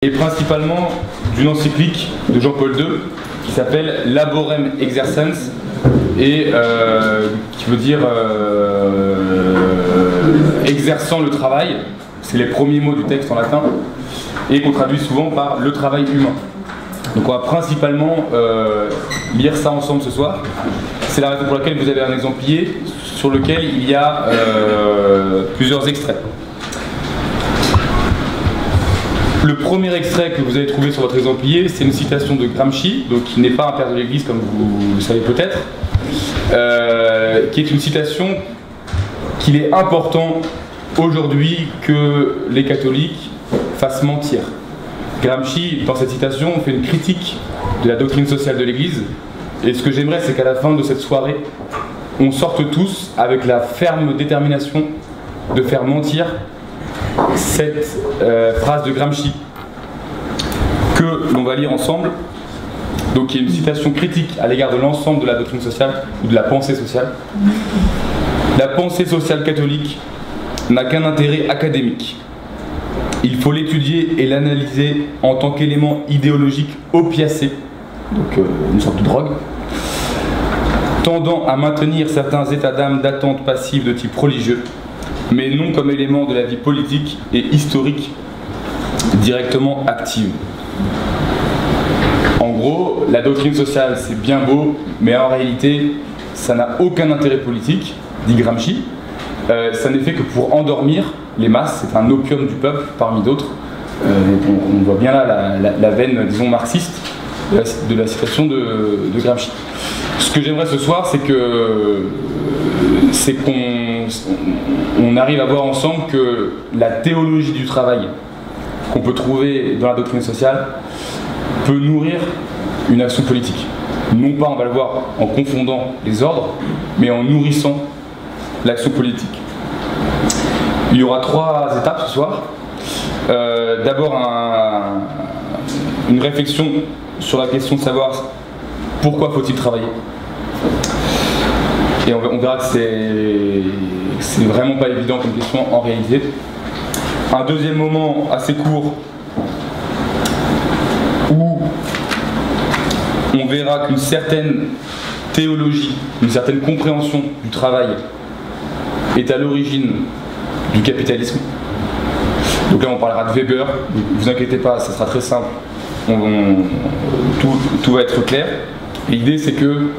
et principalement d'une encyclique de Jean-Paul II qui s'appelle Laborem Exercens et qui veut dire exerçant le travail, c'est les premiers mots du texte en latin, et qu'on traduit souvent par le travail humain. Donc on va principalement lire ça ensemble ce soir. C'est la raison pour laquelle vous avez un exemplier sur lequel il y a plusieurs extraits. Le premier extrait que vous avez trouvé sur votre exemplier, c'est une citation de Gramsci, donc qui n'est pas un père de l'Église comme vous le savez peut-être, qui est une citation qu'il est important aujourd'hui que les catholiques fassent mentir. Gramsci, dans cette citation, fait une critique de la doctrine sociale de l'Église, et ce que j'aimerais, c'est qu'à la fin de cette soirée, on sorte tous avec la ferme détermination de faire mentir cette phrase de Gramsci que l'on va lire ensemble, donc qui est une citation critique à l'égard de l'ensemble de la doctrine sociale ou de la pensée sociale. La pensée sociale catholique n'a qu'un intérêt académique. Il faut l'étudier et l'analyser en tant qu'élément idéologique opiacé, donc une sorte de drogue, tendant à maintenir certains états d'âme d'attente passive de type religieux, mais non comme élément de la vie politique et historique directement active. En gros, la doctrine sociale c'est bien beau, mais en réalité ça n'a aucun intérêt politique, dit Gramsci. Ça n'est fait que pour endormir les masses, c'est un opium du peuple parmi d'autres. On voit bien là la veine, disons, marxiste de la citation de Gramsci. Ce que j'aimerais ce soir, c'est qu'on arrive à voir ensemble que la théologie du travail qu'on peut trouver dans la doctrine sociale peut nourrir une action politique. Non pas, on va le voir, en confondant les ordres, mais en nourrissant l'action politique. Il y aura 3 étapes ce soir. D'abord une réflexion sur la question de savoir pourquoi faut-il travailler. Et on verra que c'est vraiment pas évident comme question en réalité. Un deuxième moment assez court où on verra qu'une certaine théologie, une certaine compréhension du travail est à l'origine du capitalisme. Donc là on parlera de Weber, ne vous inquiétez pas, ça sera très simple, tout va être clair. L'idée c'est que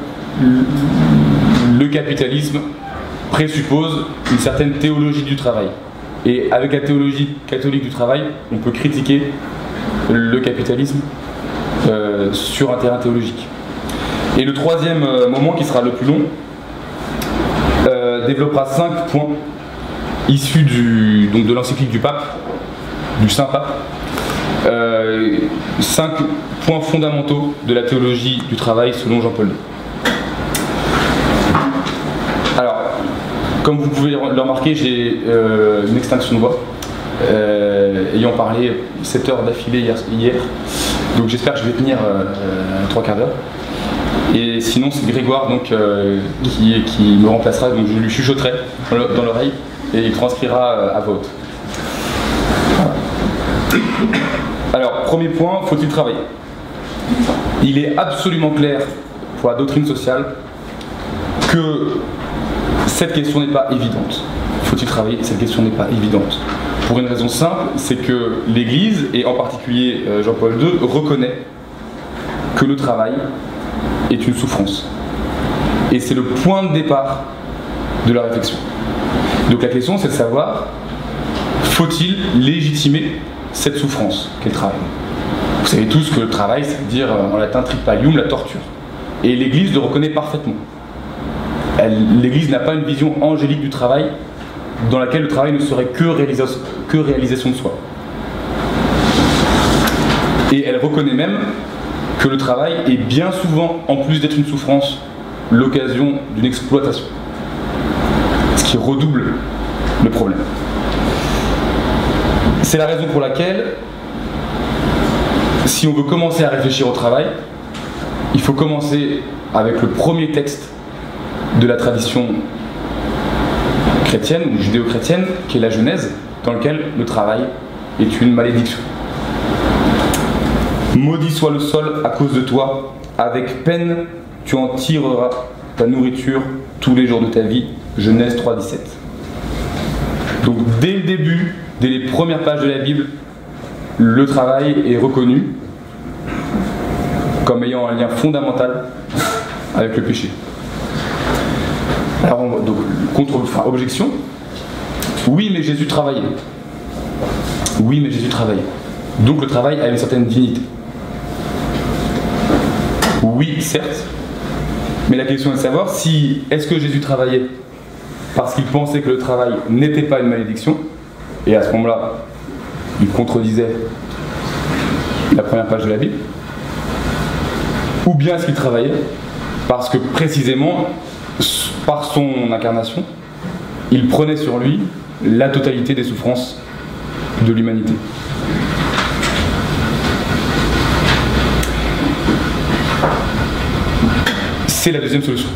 le capitalisme présuppose une certaine théologie du travail. Et avec la théologie catholique du travail, on peut critiquer le capitalisme sur un terrain théologique. Et le troisième moment, qui sera le plus long, développera 5 points issus de l'encyclique du pape, du Saint-Pape, 5 points fondamentaux de la théologie du travail selon Jean-Paul II. Alors, comme vous pouvez le remarquer, j'ai une extinction de voix, ayant parlé 7 heures d'affilée hier, donc j'espère que je vais tenir 3 quarts d'heure. Et sinon c'est Grégoire donc, qui me remplacera, donc je lui chuchoterai dans l'oreille et il transcrira à voix haute. Alors, premier point, faut-il travailler? Il est absolument clair pour la doctrine sociale que cette question n'est pas évidente. Faut-il travailler? Cette question n'est pas évidente. Pour une raison simple, c'est que l'Église, et en particulier Jean-Paul II, reconnaît que le travail est une souffrance. Et c'est le point de départ de la réflexion. Donc la question, c'est de savoir, faut-il légitimer cette souffrance qu'est le travail? Vous savez tous que le travail, ça veut dire en latin tripalium, la torture. Et l'Église le reconnaît parfaitement. L'Église n'a pas une vision angélique du travail dans laquelle le travail ne serait que réalisation de soi. Et elle reconnaît même que le travail est bien souvent, en plus d'être une souffrance, l'occasion d'une exploitation. Ce qui redouble le problème. C'est la raison pour laquelle, si on veut commencer à réfléchir au travail, il faut commencer avec le premier texte de la tradition chrétienne ou judéo-chrétienne, qui est la Genèse, dans lequel le travail est une malédiction. Maudit soit le sol à cause de toi, avec peine tu en tireras ta nourriture tous les jours de ta vie. Genèse 3,17. Donc dès le début, dès les premières pages de la Bible, le travail est reconnu comme ayant un lien fondamental avec le péché. Alors, donc, objection. Oui, mais Jésus travaillait. Oui, mais Jésus travaillait. Donc le travail a une certaine dignité. Oui, certes. Mais la question est de savoir si, est-ce que Jésus travaillait parce qu'il pensait que le travail n'était pas une malédiction, et à ce moment-là, il contredisait la première page de la Bible, ou bien est-ce qu'il travaillait parce que précisément, par son incarnation, il prenait sur lui la totalité des souffrances de l'humanité. C'est la deuxième solution.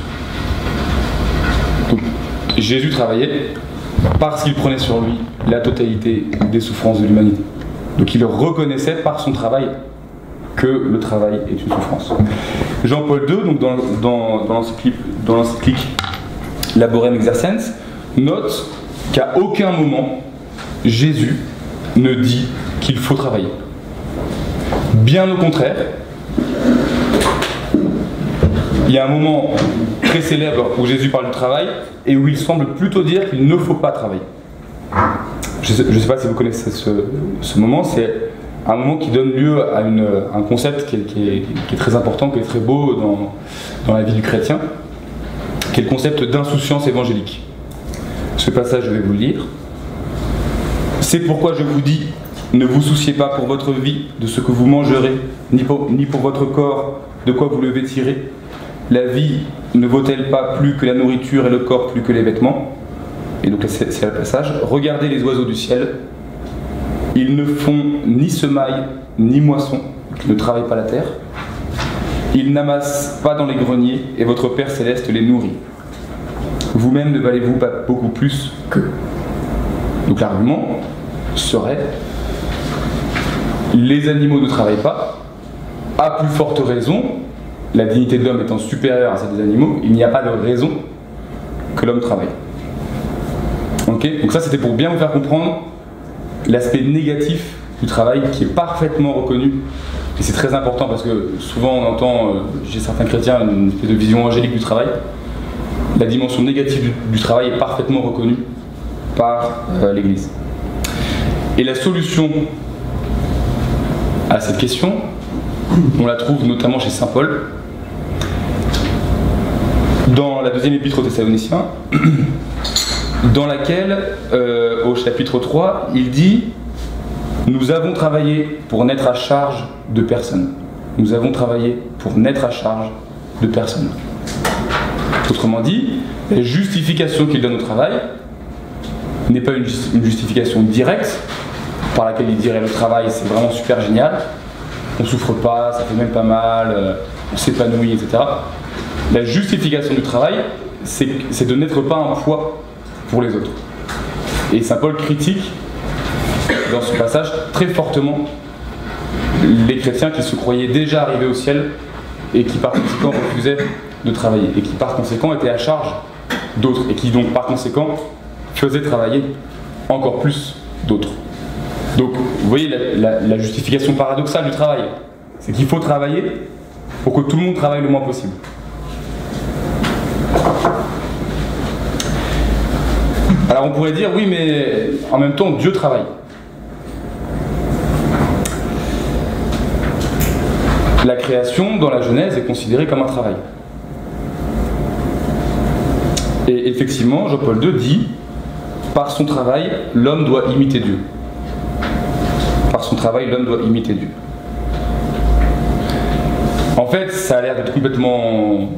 Donc, Jésus travaillait parce qu'il prenait sur lui la totalité des souffrances de l'humanité. Donc il reconnaissait par son travail que le travail est une souffrance. Jean-Paul II, donc dans l'encyclique Laborem Exercens, note qu'à aucun moment Jésus ne dit qu'il faut travailler. Bien au contraire, il y a un moment très célèbre où Jésus parle du travail et où il semble plutôt dire qu'il ne faut pas travailler. Je ne sais pas si vous connaissez ce moment, c'est un moment qui donne lieu à un concept qui est très important, qui est très beau dans la vie du chrétien, qui est le concept d'insouciance évangélique. Ce passage, je vais vous le lire. C'est pourquoi je vous dis, ne vous souciez pas pour votre vie de ce que vous mangerez, ni pour votre corps de quoi vous le vêtirez. La vie ne vaut-elle pas plus que la nourriture et le corps plus que les vêtements? Et donc c'est le passage. Regardez les oiseaux du ciel. Ils ne font ni semaille ni moisson, ils ne travaillent pas la terre. Ils n'amassent pas dans les greniers et votre Père Céleste les nourrit. Vous-même ne valez-vous pas beaucoup plus qu'eux? Donc l'argument serait: les animaux ne travaillent pas, à plus forte raison, la dignité de l'homme étant supérieure à celle des animaux, il n'y a pas de raison que l'homme travaille. Okay, donc ça c'était pour bien vous faire comprendre l'aspect négatif du travail qui est parfaitement reconnu. Et c'est très important parce que souvent on entend chez certains chrétiens une espèce de vision angélique du travail. La dimension négative du travail est parfaitement reconnue par l'Église. Et la solution à cette question, on la trouve notamment chez saint Paul, dans la deuxième épître aux Thessaloniciens, dans laquelle, au chapitre 3, il dit « Nous avons travaillé pour n'être à charge de personne. Nous avons travaillé pour n'être à charge de personne. » Autrement dit, la justification qu'il donne au travail n'est pas une justification directe, par laquelle il dirait « Le travail, c'est vraiment super génial, on souffre pas, ça fait même pas mal, on s'épanouit, etc. » La justification du travail, c'est de n'être pas un poids pour les autres. Et saint Paul critique dans ce passage très fortement les chrétiens qui se croyaient déjà arrivés au ciel et qui par conséquent refusaient de travailler et qui par conséquent étaient à charge d'autres et qui donc par conséquent faisaient travailler encore plus d'autres. Donc vous voyez la justification paradoxale du travail, c'est qu'il faut travailler pour que tout le monde travaille le moins possible. Alors on pourrait dire, oui, mais en même temps, Dieu travaille. La création, dans la Genèse, est considérée comme un travail. Et effectivement, Jean-Paul II dit, par son travail, l'homme doit imiter Dieu. Par son travail, l'homme doit imiter Dieu. En fait, ça a l'air d'être complètement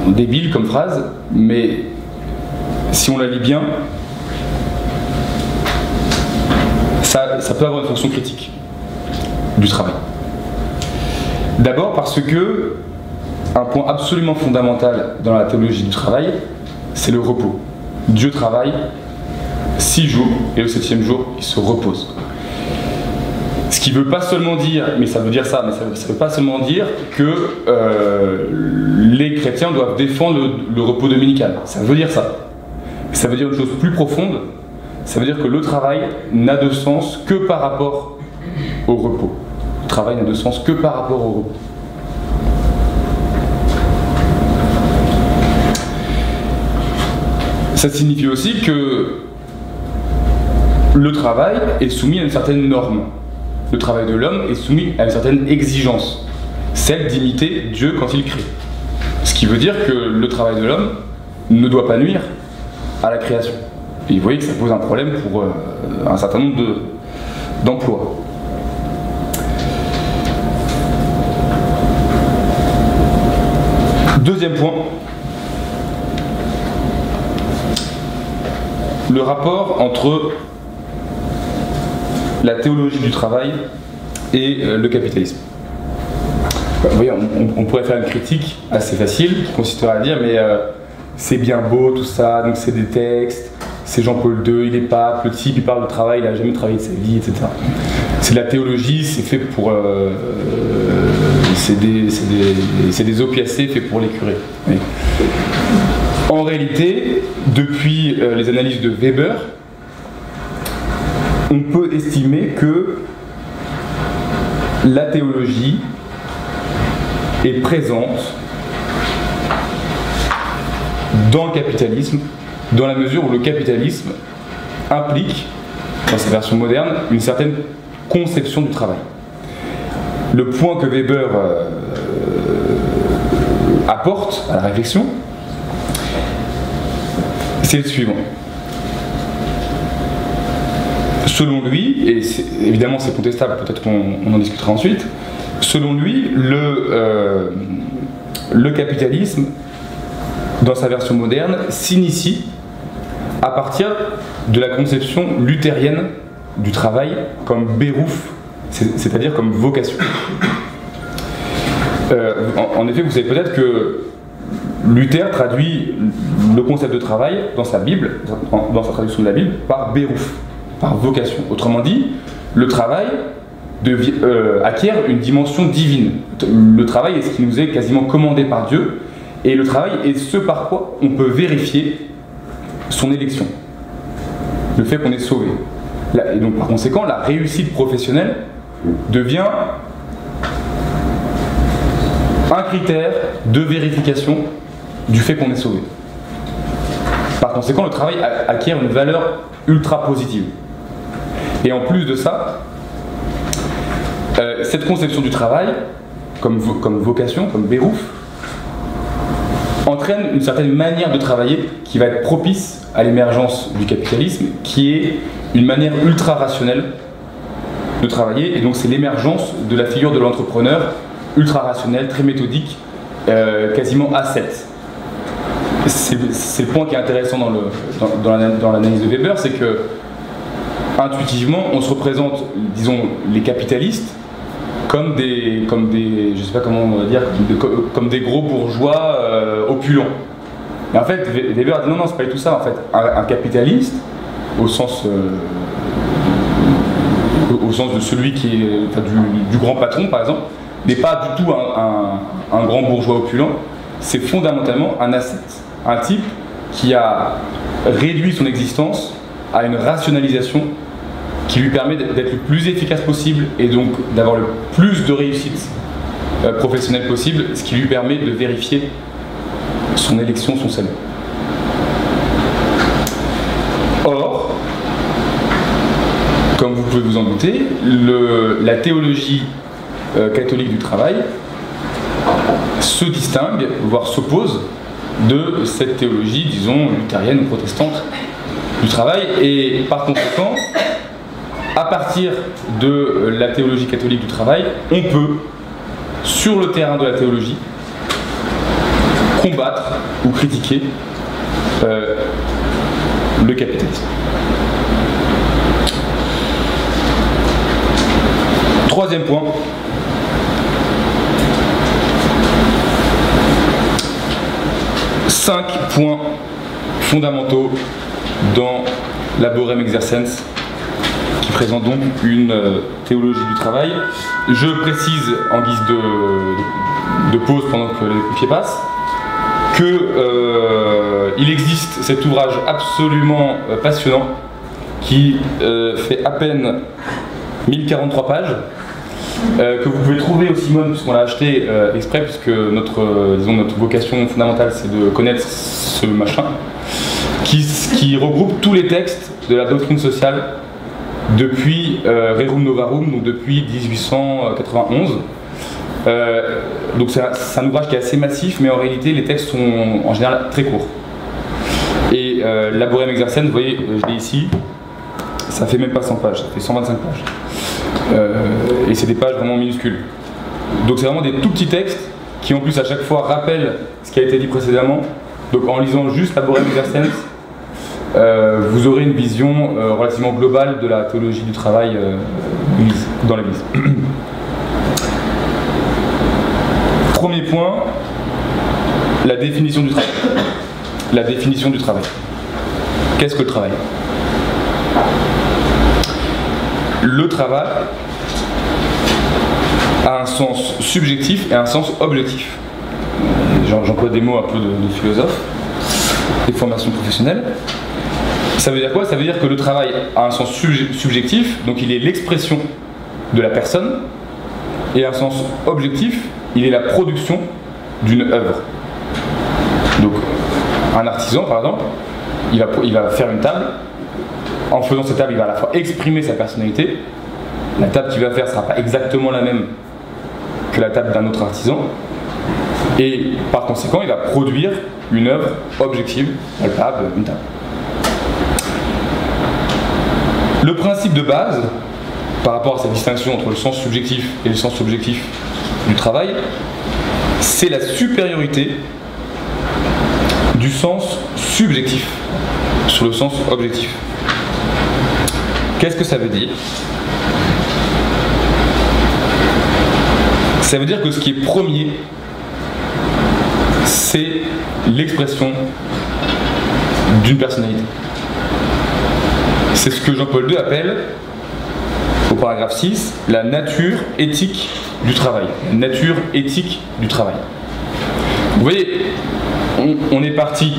débile comme phrase, mais si on la lit bien, ça peut avoir une fonction critique du travail. D'abord parce que un point absolument fondamental dans la théologie du travail, c'est le repos. Dieu travaille 6 jours et le 7e jour, il se repose. Ce qui ne veut pas seulement dire, mais ça veut dire ça, mais ça ne veut pas seulement dire que les chrétiens doivent défendre le repos dominical. Ça veut dire ça. Ça veut dire une chose plus profonde. Ça veut dire que le travail n'a de sens que par rapport au repos. Le travail n'a de sens que par rapport au repos. Ça signifie aussi que le travail est soumis à une certaine norme. Le travail de l'homme est soumis à une certaine exigence, celle d'imiter Dieu quand il crée. Ce qui veut dire que le travail de l'homme ne doit pas nuire à la création. Et vous voyez que ça pose un problème pour un certain nombre d'emplois. Deuxième point, le rapport entre la théologie du travail et le capitalisme. Vous voyez, on pourrait faire une critique assez facile qui consisterait à dire mais c'est bien beau tout ça, donc c'est des textes, c'est Jean-Paul II, il est pape, le type il parle de travail, il n'a jamais travaillé de sa vie, etc. C'est de la théologie, c'est fait pour... c'est des opiacés faits pour les curés. Oui. En réalité, depuis les analyses de Weber, on peut estimer que la théologie est présente dans le capitalisme, dans la mesure où le capitalisme implique, dans sa version moderne, une certaine conception du travail. Le point que Weber apporte à la réflexion, c'est le suivant. Selon lui, et évidemment c'est contestable, peut-être qu'on en discutera ensuite, selon lui, le capitalisme, dans sa version moderne, s'initie à partir de la conception luthérienne du travail comme Beruf, c'est-à-dire comme vocation. En effet, vous savez peut-être que Luther traduit le concept de travail dans sa Bible, dans sa traduction de la Bible, par Beruf, par vocation. Autrement dit, le travail acquiert une dimension divine. Le travail est ce qui nous est quasiment commandé par Dieu, et le travail est ce par quoi on peut vérifier son élection, le fait qu'on est sauvé. Et donc par conséquent, la réussite professionnelle devient un critère de vérification du fait qu'on est sauvé. Par conséquent, le travail acquiert une valeur ultra positive. Et en plus de ça, cette conception du travail, comme vocation, comme Beruf, entraîne une certaine manière de travailler qui va être propice à l'émergence du capitalisme, qui est une manière ultra rationnelle de travailler. Et donc c'est l'émergence de la figure de l'entrepreneur ultra rationnel, très méthodique, quasiment ascète. C'est le point qui est intéressant dans l'analyse de Weber, c'est que intuitivement on se représente, disons, les capitalistes comme des je sais pas comment on va dire, comme des gros bourgeois opulents. Et en fait, Weber a dit non, c'est pas du tout ça. En fait, un capitaliste, au sens de celui qui est du grand patron, par exemple, n'est pas du tout un grand bourgeois opulent. C'est fondamentalement un ascète, un type qui a réduit son existence à une rationalisation qui lui permet d'être le plus efficace possible et donc d'avoir le plus de réussite professionnelle possible, ce qui lui permet de vérifier son élection, son salut. Or, comme vous pouvez vous en douter, la théologie catholique du travail se distingue, voire s'oppose de cette théologie, disons, luthérienne ou protestante du travail, et par conséquent, à partir de la théologie catholique du travail, on peut, sur le terrain de la théologie, combattre ou critiquer le capitalisme. Troisième point. Cinq points fondamentaux dans Laborem Exercens qui présente donc une théologie du travail. Je précise en guise de pause pendant que les pompiers passent qu'il existe cet ouvrage absolument passionnant qui fait à peine 1043 pages, que vous pouvez trouver au Simone, puisqu'on l'a acheté exprès, puisque notre vocation fondamentale c'est de connaître ce machin, qui regroupe tous les textes de la doctrine sociale depuis Rerum Novarum, donc depuis 1891. Donc c'est un ouvrage qui est assez massif, mais en réalité les textes sont en général très courts. Et Laborem Exercens, vous voyez, je l'ai ici, ça fait même pas 100 pages, ça fait 125 pages. Et c'est des pages vraiment minuscules. Donc c'est vraiment des tout petits textes qui en plus à chaque fois rappellent ce qui a été dit précédemment. Donc en lisant juste Laborem Exercens, vous aurez une vision relativement globale de la théologie du travail dans l'Église. Premier point, la définition du travail. La définition du travail. Qu'est-ce que le travail? Le travail a un sens subjectif et un sens objectif. J'emploie des mots un peu de philosophe, des formations professionnelles. Ça veut dire quoi? Ça veut dire que le travail a un sens subjectif, donc il est l'expression de la personne, et un sens objectif, il est la production d'une œuvre. Donc un artisan par exemple, il va faire une table. En faisant cette table, il va à la fois exprimer sa personnalité. La table qu'il va faire ne sera pas exactement la même que la table d'un autre artisan. Et par conséquent, il va produire une œuvre objective, palpable, une table. Le principe de base, par rapport à cette distinction entre le sens subjectif et le sens objectif du travail, c'est la supériorité du sens subjectif sur le sens objectif. Qu'est-ce que ça veut dire? Ça veut dire que ce qui est premier, c'est l'expression d'une personnalité. C'est ce que Jean-Paul II appelle, au paragraphe 6, la nature éthique du travail. La nature éthique du travail. Vous voyez, on est parti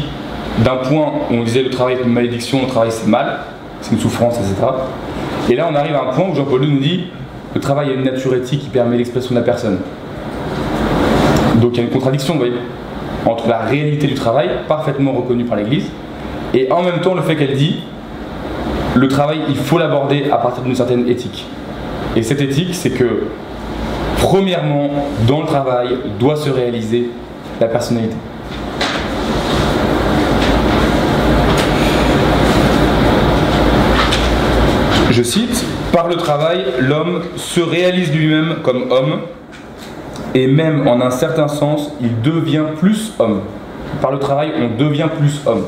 d'un point où on disait le travail est une malédiction, le travail c'est mal, c'est une souffrance, etc. Et là on arrive à un point où Jean-Paul II nous dit le travail a une nature éthique qui permet l'expression de la personne. Donc il y a une contradiction, vous voyez, entre la réalité du travail, parfaitement reconnue par l'Église, et en même temps le fait qu'elle dit le travail, il faut l'aborder à partir d'une certaine éthique. Et cette éthique, c'est que, premièrement, dans le travail, doit se réaliser la personnalité. Je cite, « Par le travail, l'homme se réalise lui-même comme homme, et même en un certain sens, il devient plus homme. Par le travail, on devient plus homme. »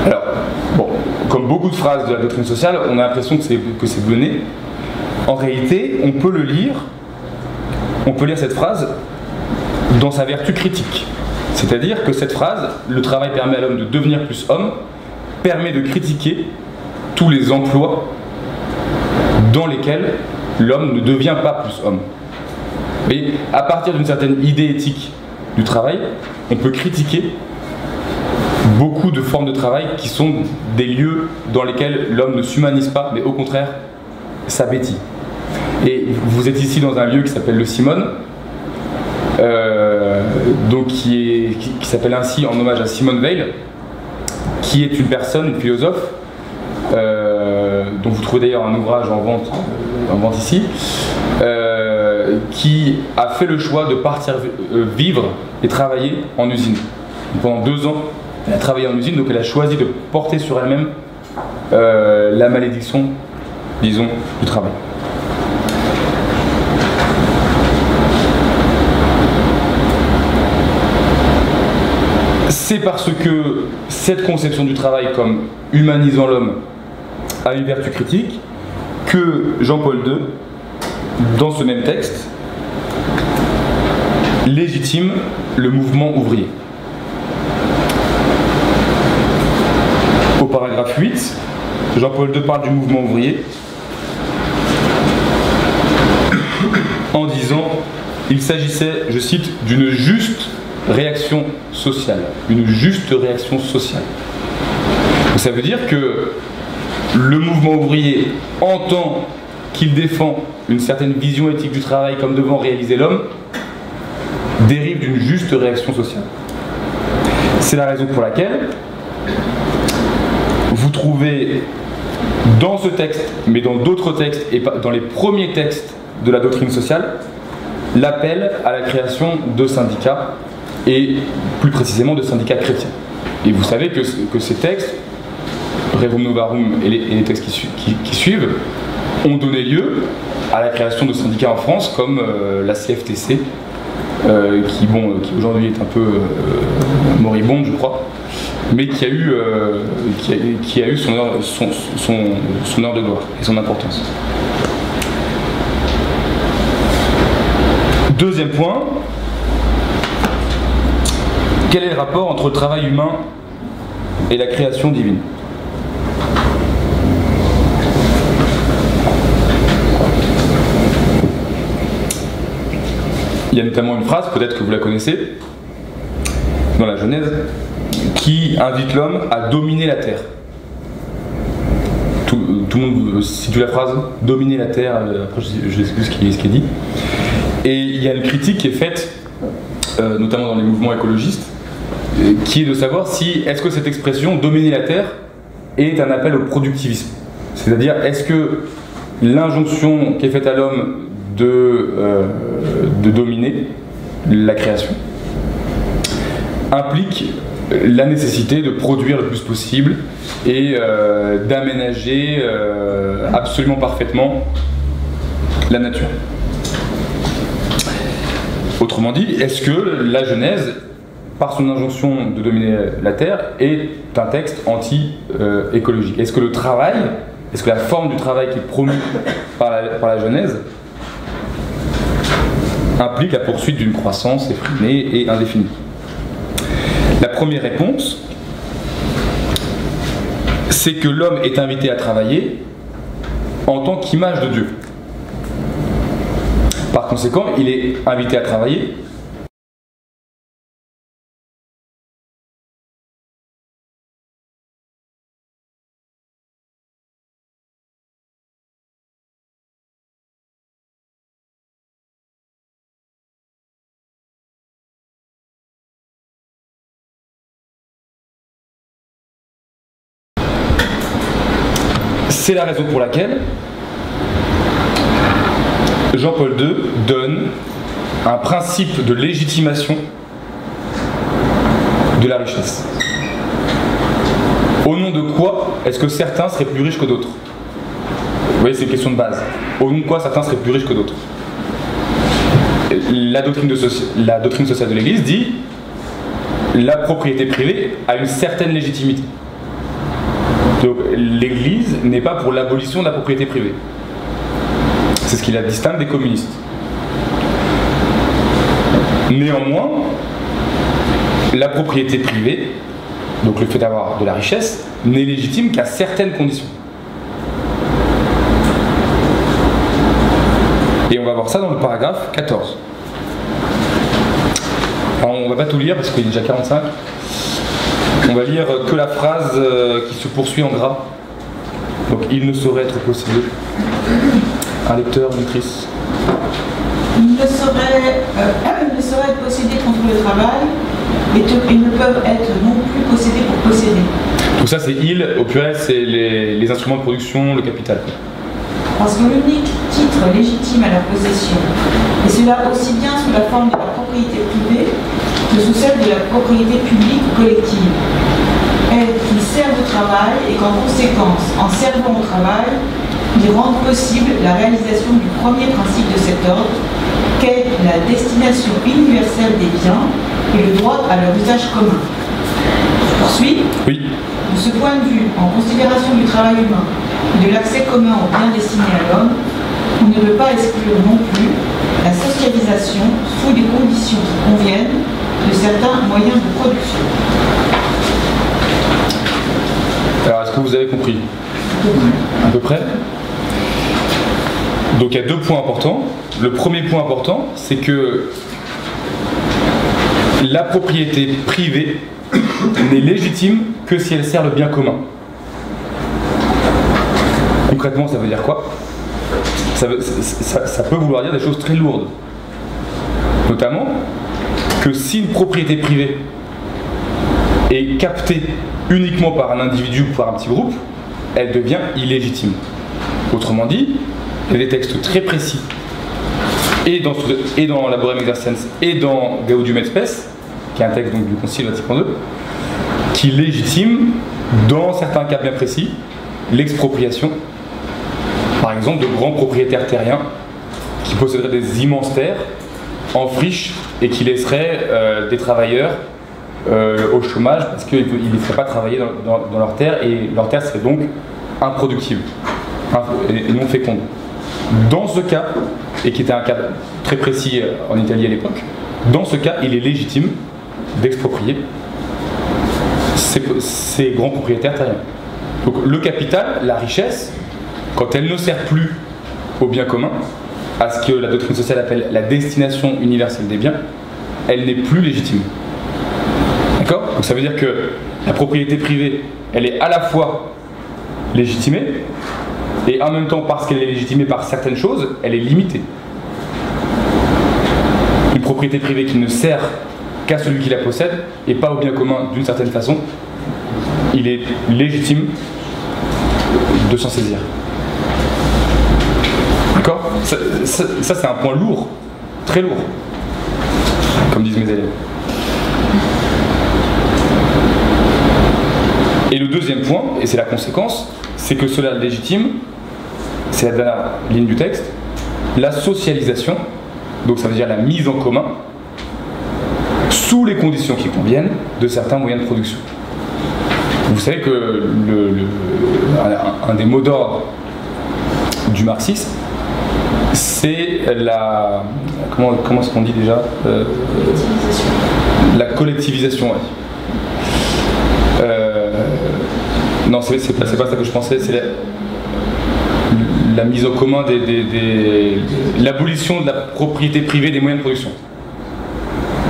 Alors, bon, comme beaucoup de phrases de la doctrine sociale, on a l'impression que c'est bleuné. En réalité, on peut lire cette phrase dans sa vertu critique. C'est-à-dire que cette phrase, le travail permet à l'homme de devenir plus homme, permet de critiquer tous les emplois dans lesquels l'homme ne devient pas plus homme. Et à partir d'une certaine idée éthique du travail, on peut critiquer beaucoup de formes de travail qui sont des lieux dans lesquels l'homme ne s'humanise pas, mais au contraire s'abêtit. Et vous êtes ici dans un lieu qui s'appelle le Simone, donc qui s'appelle ainsi en hommage à Simone Weil, qui est une personne, une philosophe, dont vous trouvez d'ailleurs un ouvrage en vente ici, qui a fait le choix de partir vivre et travailler en usine. Donc pendant 2 ans, elle a travaillé en usine, donc elle a choisi de porter sur elle-même la malédiction, disons, du travail. C'est parce que cette conception du travail comme humanisant l'homme a une vertu critique que Jean-Paul II, dans ce même texte, légitime le mouvement ouvrier. Au paragraphe 8, Jean-Paul II parle du mouvement ouvrier en disant il s'agissait, je cite, d'une juste réaction sociale. Une juste réaction sociale. Donc ça veut dire que le mouvement ouvrier entend qu'il défend une certaine vision éthique du travail comme devant réaliser l'homme, dérive d'une juste réaction sociale. C'est la raison pour laquelle vous trouvez dans ce texte, mais dans d'autres textes et dans les premiers textes de la doctrine sociale, l'appel à la création de syndicats et plus précisément de syndicats chrétiens. Et vous savez que ces textes, Rerum Novarum et les textes qui suivent, ont donné lieu à la création de syndicats en France comme la CFTC, qui aujourd'hui est un peu moribonde, je crois, mais qui a eu son heure de gloire et son importance. Deuxième point, quel est le rapport entre le travail humain et la création divine ? Il y a notamment une phrase, peut-être que vous la connaissez, dans la Genèse, qui invite l'homme à dominer la terre. Tout le monde situe la phrase « dominer la terre », après je ne sais plus ce qui est dit. Et il y a une critique qui est faite, notamment dans les mouvements écologistes, qui est de savoir si est-ce que cette expression « dominer la terre » est un appel au productivisme. C'est-à-dire, est-ce que l'injonction qui est faite à l'homme de dominer la création implique la nécessité de produire le plus possible et d'aménager absolument parfaitement la nature. Autrement dit, est-ce que la Genèse, par son injonction de dominer la Terre, est un texte anti-écologique? Est-ce que le travail, est-ce que la forme du travail qui est promue par la Genèse implique la poursuite d'une croissance effrénée et indéfinie? La première réponse, c'est que l'homme est invité à travailler en tant qu'image de Dieu. Par conséquent, il est invité à travailler C'est la raison pour laquelle Jean-Paul II donne un principe de légitimation de la richesse. Au nom de quoi est-ce que certains seraient plus riches que d'autres? Vous voyez, c'est une question de base. Au nom de quoi certains seraient plus riches que d'autres? La doctrine sociale de l'Église dit la propriété privée a une certaine légitimité. Donc l'Église n'est pas pour l'abolition de la propriété privée. C'est ce qui la distingue des communistes. Néanmoins, la propriété privée, donc le fait d'avoir de la richesse, n'est légitime qu'à certaines conditions. Et on va voir ça dans le paragraphe 14. Alors, on ne va pas tout lire parce qu'il est déjà 45. On va lire que la phrase qui se poursuit en gras. Donc il ne saurait être possédé. Un lecteur, une lectrice. Il ne saurait être possédé contre le travail, et ils ne peuvent être non plus possédés pour posséder. Tout ça c'est il, au pluriel c'est les instruments de production, le capital. Parce que l'unique titre légitime à la possession, et cela aussi bien sous la forme de la propriété privée que sous celle de la propriété publique ou collective, est qu'il sert au travail et qu'en conséquence, en servant au travail, il rend possible la réalisation du premier principe de cet ordre, qu'est la destination universelle des biens et le droit à leur usage commun. Je poursuis. Oui. De ce point de vue, en considération du travail humain et de l'accès commun aux biens destinés à l'homme, on ne peut pas exclure non plus la socialisation sous des conditions qui conviennent de certains moyens de production. Alors, est-ce que vous avez compris? À peu près. Donc il y a 2 points importants. Le premier point important, c'est que la propriété privée n'est légitime que si elle sert le bien commun. Concrètement, ça veut dire quoi? Ça peut vouloir dire des choses très lourdes. Notamment que si une propriété privée est captée uniquement par un individu ou par un petit groupe, elle devient illégitime. Autrement dit, il y a des textes très précis, et dans Laborem Exercens et dans Gaudium et Spes, qui est un texte donc, du Concile Vatican II, qui légitime, dans certains cas bien précis, l'expropriation, par exemple, de grands propriétaires terriens qui posséderaient des immenses terres en friche et qui laisseraient des travailleurs au chômage parce qu'ils ne les feraient pas travailler dans leurs terres et leurs terres seraient donc improductives et non fécondes. Dans ce cas, et qui était un cas très précis en Italie à l'époque, dans ce cas, il est légitime d'exproprier ces grands propriétaires terriens. Donc le capital, la richesse, quand elle ne sert plus au bien commun, à ce que la doctrine sociale appelle la destination universelle des biens, elle n'est plus légitime. D'accord? Donc ça veut dire que la propriété privée, elle est à la fois légitimée, et en même temps, parce qu'elle est légitimée par certaines choses, elle est limitée. Une propriété privée qui ne sert qu'à celui qui la possède, et pas au bien commun d'une certaine façon, il est légitime de s'en saisir. D'accord? Ça c'est un point lourd, très lourd, comme disent mes élèves. Et le deuxième point, et c'est la conséquence, c'est que cela légitime, c'est la dernière ligne du texte, la socialisation, donc ça veut dire la mise en commun, sous les conditions qui conviennent, de certains moyens de production. Vous savez que un des mots d'ordre du marxisme, c'est la... Comment est-ce qu'on dit déjà la collectivisation. Ouais. Non, c'est pas ça que je pensais, c'est la mise en commun l'abolition de la propriété privée des moyens de production.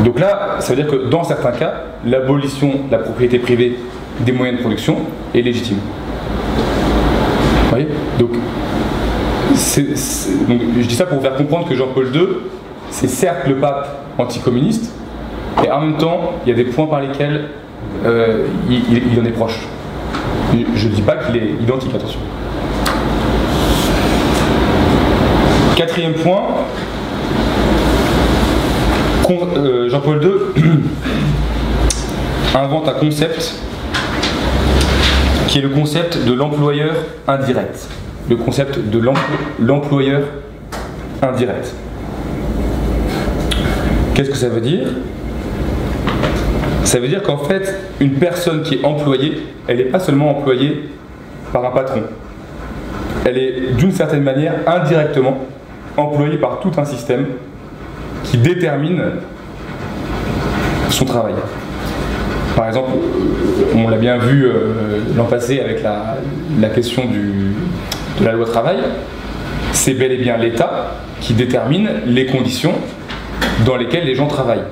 Donc là, ça veut dire que dans certains cas, l'abolition de la propriété privée des moyens de production est légitime. Vous voyez? Donc, donc, je dis ça pour vous faire comprendre que Jean-Paul II, c'est certes le pape anticommuniste, et en même temps, il y a des points par lesquels il en est proche. Je ne dis pas qu'il est identique, attention. Quatrième point, Jean-Paul II invente un concept qui est le concept de l'employeur indirect. Le concept de l'employeur indirect. Qu'est-ce que ça veut dire? Ça veut dire qu'en fait, une personne qui est employée, elle n'est pas seulement employée par un patron. Elle est d'une certaine manière indirectement employée par tout un système qui détermine son travail. Par exemple, on l'a bien vu l'an passé avec la question de la loi travail, c'est bel et bien l'État qui détermine les conditions dans lesquelles les gens travaillent.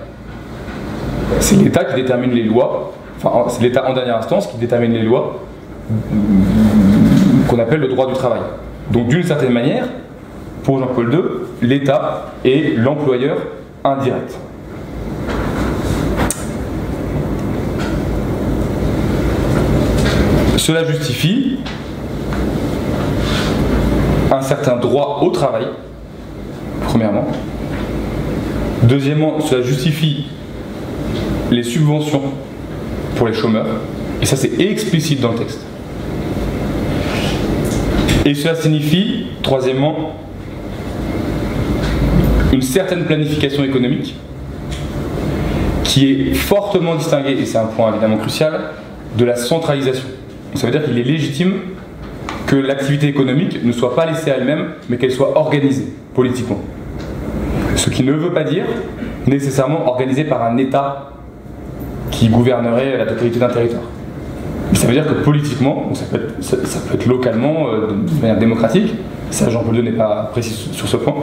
C'est l'État qui détermine les lois, enfin c'est l'État en dernière instance qui détermine les lois qu'on appelle le droit du travail. Donc d'une certaine manière, pour Jean-Paul II, l'État est l'employeur indirect. Cela justifie un certain droit au travail, premièrement. Deuxièmement, cela justifie les subventions pour les chômeurs, et ça c'est explicite dans le texte. Et cela signifie, troisièmement, une certaine planification économique qui est fortement distinguée, et c'est un point évidemment crucial, de la centralisation. Ça veut dire qu'il est légitime que l'activité économique ne soit pas laissée à elle-même, mais qu'elle soit organisée politiquement. Ce qui ne veut pas dire nécessairement organisée par un État qui gouvernerait la totalité d'un territoire. Ça veut dire que politiquement, donc ça peut être localement, de manière démocratique, ça Jean-Paul II n'est pas précis sur ce point,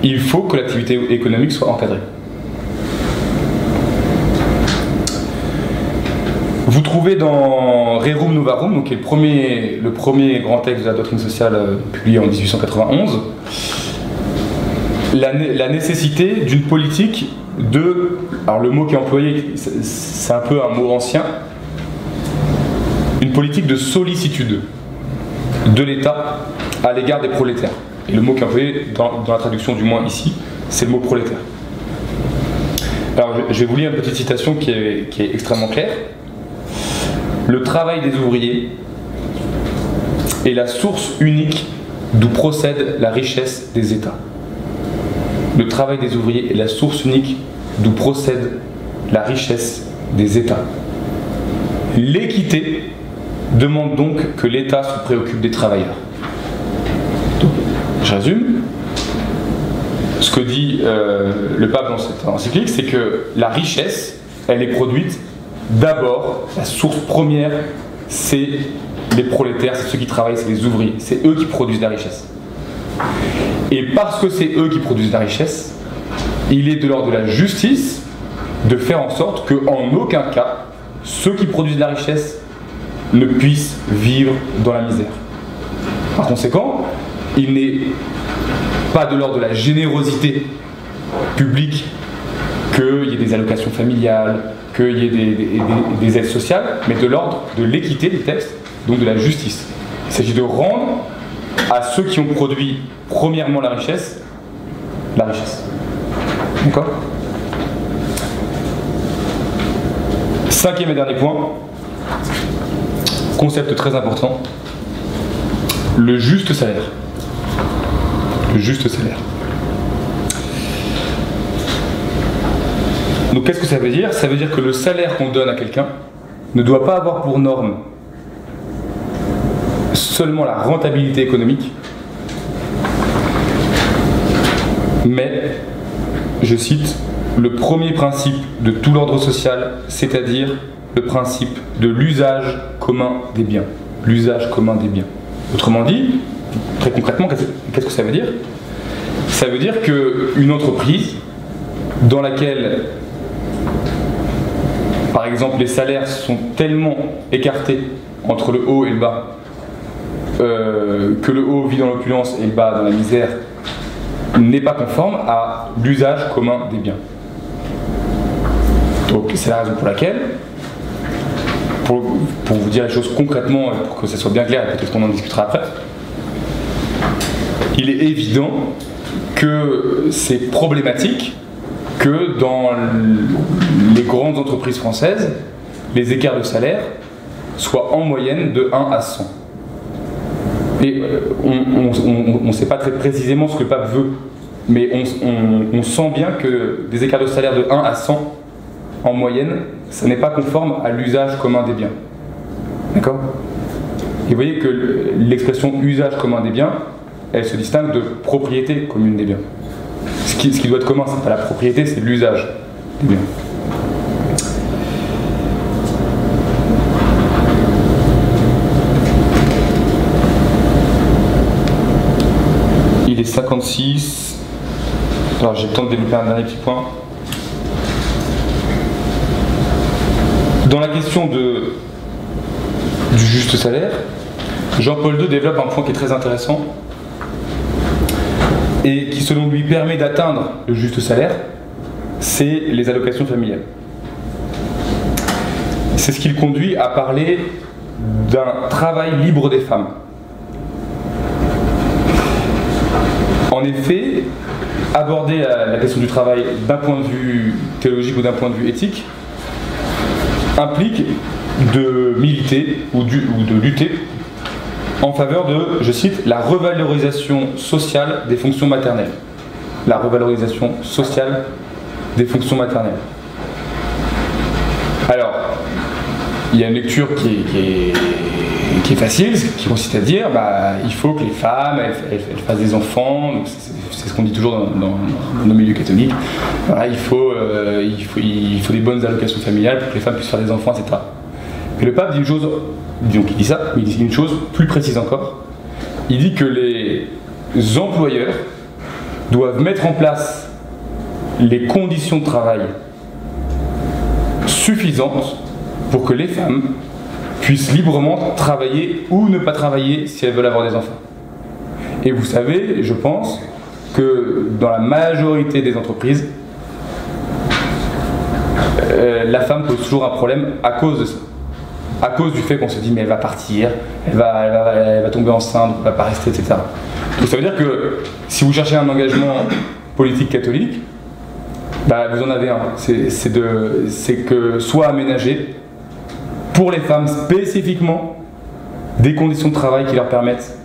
il faut que l'activité économique soit encadrée. Vous trouvez dans Rerum Novarum, donc qui est le premier grand texte de la doctrine sociale publié en 1891, la nécessité d'une politique de... Alors le mot qui est employé, c'est un peu un mot ancien, une politique de sollicitude de l'État à l'égard des prolétaires. Et le mot qui est employé dans la traduction, du moins ici, c'est le mot prolétaire. Alors je vais vous lire une petite citation qui est extrêmement claire. Le travail des ouvriers est la source unique d'où procède la richesse des États. Le travail des ouvriers est la source unique d'où procède la richesse des États. L'équité demande donc que l'État se préoccupe des travailleurs. Donc, je résume. Ce que dit le pape dans cette encyclique, c'est que la richesse, elle est produite d'abord, la source première, c'est les prolétaires, c'est ceux qui travaillent, c'est les ouvriers, c'est eux qui produisent la richesse. Et parce que c'est eux qui produisent la richesse, il est de l'ordre de la justice de faire en sorte qu'en aucun cas, ceux qui produisent la richesse ne puissent vivre dans la misère. Par conséquent, il n'est pas de l'ordre de la générosité publique qu'il y ait des allocations familiales, qu'il y ait des aides sociales, mais de l'ordre de l'équité du texte, donc de la justice. Il s'agit de rendre à ceux qui ont produit premièrement la richesse. D'accord ? Cinquième et dernier point, concept très important, le juste salaire. Le juste salaire. Donc qu'est-ce que ça veut dire ? Ça veut dire que le salaire qu'on donne à quelqu'un ne doit pas avoir pour norme seulement la rentabilité économique, mais, je cite, le premier principe de tout l'ordre social, c'est-à-dire le principe de l'usage commun des biens. L'usage commun des biens. Autrement dit, très concrètement, qu'est-ce que ça veut dire ? Ça veut dire qu'une entreprise dans laquelle, par exemple, les salaires sont tellement écartés entre le haut et le bas, que le haut vit dans l'opulence et le bas dans la misère, n'est pas conforme à l'usage commun des biens. Donc c'est la raison pour laquelle, pour vous dire les choses concrètement et pour que ça soit bien clair, et peut-être qu'on en discutera après, il est évident que c'est problématique que dans les grandes entreprises françaises, les écarts de salaire soient en moyenne de 1 à 100. Et on ne sait pas très précisément ce que le pape veut, mais on sent bien que des écarts de salaire de 1 à 100 en moyenne, ça n'est pas conforme à l'usage commun des biens. D'accord ? Et vous voyez que l'expression usage commun des biens, elle se distingue de propriété commune des biens. Ce qui doit être commun, c'est pas la propriété, c'est l'usage des biens. Il est 56. Alors j'ai le temps de développer un dernier petit point. Dans la question du juste salaire, Jean-Paul II développe un point qui est très intéressant et qui, selon lui, permet d'atteindre le juste salaire, c'est les allocations familiales. C'est ce qui le conduit à parler d'un travail libre des femmes. En effet, aborder la question du travail d'un point de vue théologique ou d'un point de vue éthique implique de militer ou de lutter en faveur de, je cite, la revalorisation sociale des fonctions maternelles. La revalorisation sociale des fonctions maternelles. Alors, il y a une lecture qui est facile, qui consiste à dire il faut que les femmes elles fassent des enfants, c'est ce qu'on dit toujours dans nos milieux catholiques. Voilà, il faut des bonnes allocations familiales pour que les femmes puissent faire des enfants, etc. Et le pape dit une chose, donc il dit ça, mais il dit une chose plus précise encore. Il dit que les employeurs doivent mettre en place les conditions de travail suffisantes pour que les femmes puissent librement travailler ou ne pas travailler si elles veulent avoir des enfants. Et vous savez, je pense, que dans la majorité des entreprises, la femme pose toujours un problème à cause de ça. À cause du fait qu'on se dit mais elle va partir, elle va tomber enceinte, elle va pas rester, etc. Donc ça veut dire que si vous cherchez un engagement politique catholique, bah, vous en avez un. C'est que soit aménager pour les femmes spécifiquement des conditions de travail qui leur permettent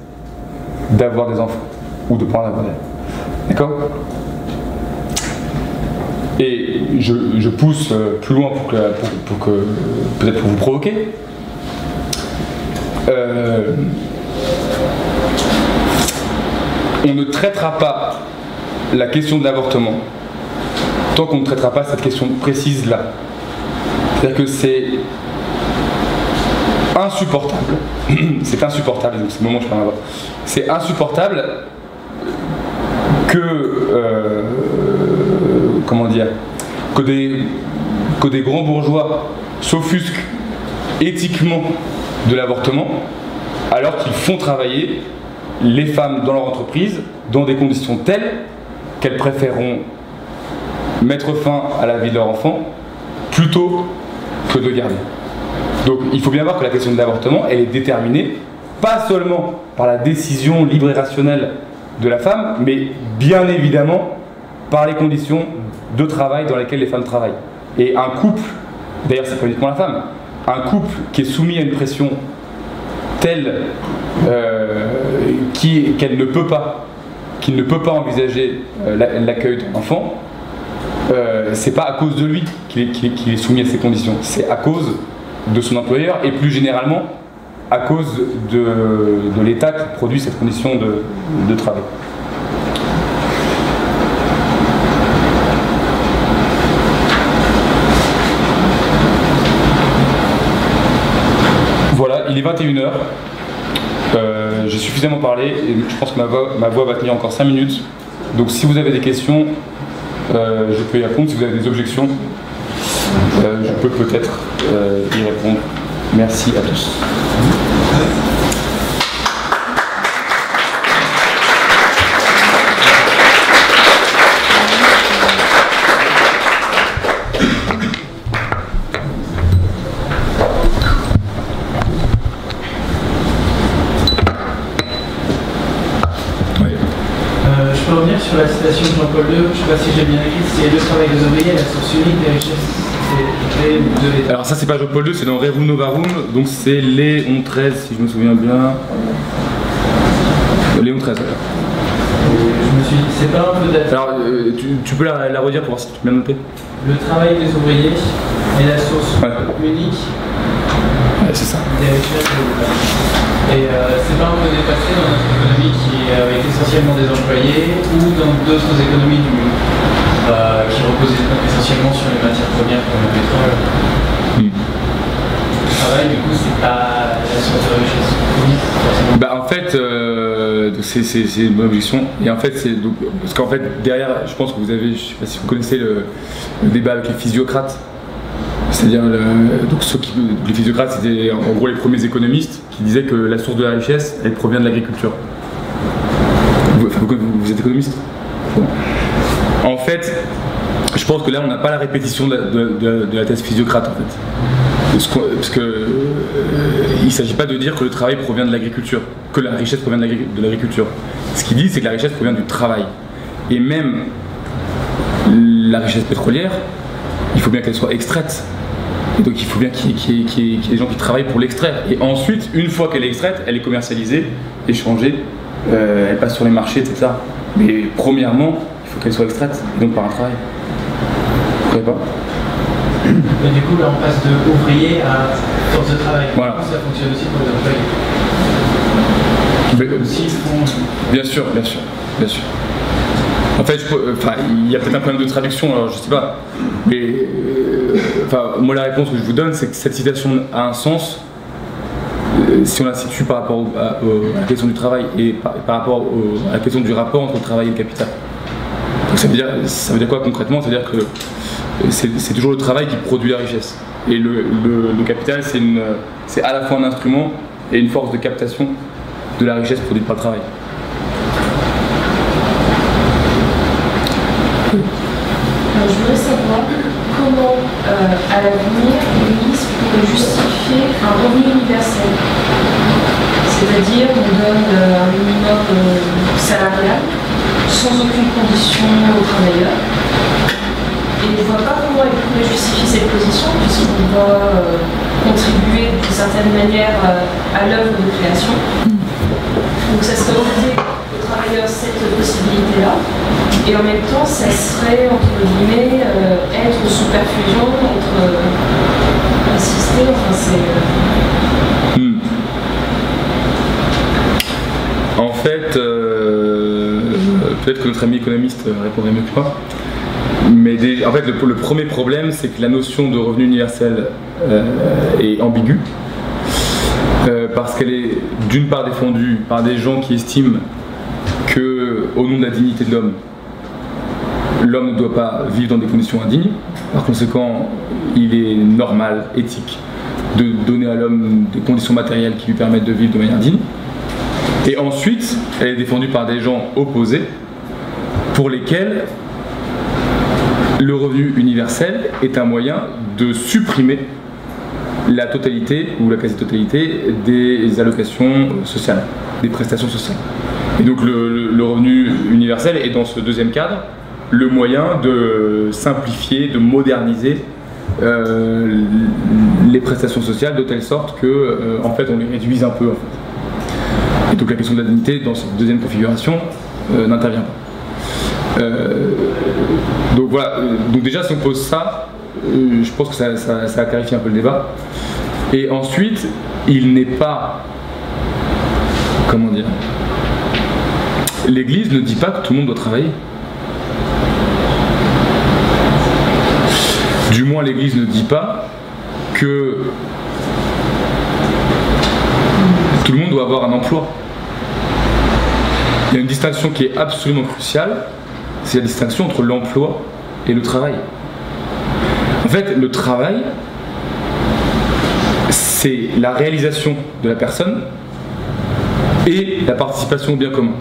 d'avoir des enfants ou de pas en avoir. D'accord ? Et je pousse plus loin pour que peut-être pour vous provoquer. On ne traitera pas la question de l'avortement tant qu'on ne traitera pas cette question précise là. C'est-à-dire que c'est insupportable. C'est insupportable, donc c'est le moment où je parle. C'est insupportable que comment dire, que des grands bourgeois s'offusquent éthiquement de l'avortement alors qu'ils font travailler les femmes dans leur entreprise dans des conditions telles qu'elles préféreront mettre fin à la vie de leur enfant plutôt que de garder. Donc il faut bien voir que la question de l'avortement, elle est déterminée pas seulement par la décision libre et rationnelle de la femme, mais bien évidemment par les conditions de travail dans lesquelles les femmes travaillent. Et un couple, d'ailleurs c'est pas uniquement la femme, un couple qui est soumis à une pression telle qu'il ne peut pas envisager l'accueil d'un enfant, c'est pas à cause de lui qu'il est soumis à ces conditions, c'est à cause de son employeur et plus généralement à cause de l'État qui produit cette condition de travail. Voilà, il est 21h. J'ai suffisamment parlé et je pense que ma voix va tenir encore 5 minutes. Donc si vous avez des questions, je peux y répondre. Si vous avez des objections, je peux peut-être y répondre. Merci à tous. Je peux revenir sur la citation de Jean-Paul II, je ne sais pas si j'ai bien écrit, c'est le travail des ouvriers, la source unique des richesses. Alors ça c'est pas Jean-Paul II, c'est dans Rerum Novarum, donc c'est Léon XIII si je me souviens bien. Léon XIII. Je me suis dit, c'est pas un peu daté. Alors tu peux la redire pour voir si tu peux bien noter. Le travail des ouvriers est la source unique c'est ça. des richesses de l'État. Et c'est pas un peu dépassé dans notre économie qui est avec essentiellement des employés ou dans d'autres économies du monde qui reposent essentiellement sur les matières premières comme le pétrole. Le travail, du coup, c'est pas la source de richesse unique forcément. Bah en fait, c'est une bonne objection. Et en fait, parce qu'en fait, derrière, je pense que vous avez, je sais pas si vous connaissez le débat avec les physiocrates. C'est-à-dire, les physiocrates, c'était en gros les premiers économistes qui disaient que la source de la richesse, elle provient de l'agriculture. Vous êtes économiste ? Bon. En fait, je pense que là, on n'a pas la répétition de la thèse physiocrate, en fait. Parce que il ne s'agit pas de dire que le travail provient de l'agriculture, que la richesse provient de l'agriculture. Ce qu'il dit, c'est que la richesse provient du travail. Et même la richesse pétrolière, il faut bien qu'elle soit extraite. Et donc il faut bien qu'il y ait des gens qui travaillent pour l'extraire. Et ensuite, une fois qu'elle est extraite, elle est commercialisée, échangée, elle passe sur les marchés, etc. Mais premièrement, il faut qu'elle soit extraite, et donc par un travail. Vous ne croyez pas ? Mais du coup, là, on passe de ouvrier à force de travail. Voilà. Ça fonctionne aussi pour les employés. Bien sûr. En fait, il y a peut-être un problème de traduction, alors je sais pas. Mais moi, la réponse que je vous donne, c'est que cette citation a un sens si on la situe par rapport à la question du travail et par rapport à la question du rapport entre le travail et le capital. Donc ça veut dire quoi concrètement? C'est-à-dire que c'est toujours le travail qui produit la richesse. Et le capital, c'est à la fois un instrument et une force de captation de la richesse produite par le travail. Je voudrais savoir comment, à l'avenir, l'Église pourrait justifier un revenu universel. C'est-à-dire, on donne un minimum salarial, sans aucune condition aux travailleurs. Et je ne vois pas comment elle pourrait justifier cette position, puisqu'on doit contribuer d'une certaine manière à l'œuvre de création. Donc ça serait opposer aux travailleurs cette possibilité-là. Et en même temps, ça serait, entre guillemets, être sous perfusion, être assisté, enfin c'est... En fait, peut-être que notre ami économiste répondrait mieux que moi. Mais en fait, le premier problème, c'est que la notion de revenu universel est ambiguë. Parce qu'elle est d'une part défendue par des gens qui estiment que, au nom de la dignité de l'homme, l'homme ne doit pas vivre dans des conditions indignes. Par conséquent, il est normal, éthique, de donner à l'homme des conditions matérielles qui lui permettent de vivre de manière digne. Et ensuite, elle est défendue par des gens opposés, pour lesquels le revenu universel est un moyen de supprimer la totalité ou la quasi-totalité des allocations sociales, des prestations sociales. Et donc le revenu universel est dans ce deuxième cadre le moyen de simplifier, de moderniser les prestations sociales de telle sorte que en fait on les réduise un peu en fait. Et donc la question de la dignité dans cette deuxième configuration n'intervient pas. Donc voilà, donc déjà si on pose ça, je pense que ça clarifie un peu le débat. Et ensuite, il n'est pas, comment dire, l'Église ne dit pas que tout le monde doit travailler. Du moins, l'Église ne dit pas que tout le monde doit avoir un emploi. Il y a une distinction qui est absolument cruciale, c'est la distinction entre l'emploi et le travail. En fait, le travail, c'est la réalisation de la personne et la participation au bien commun.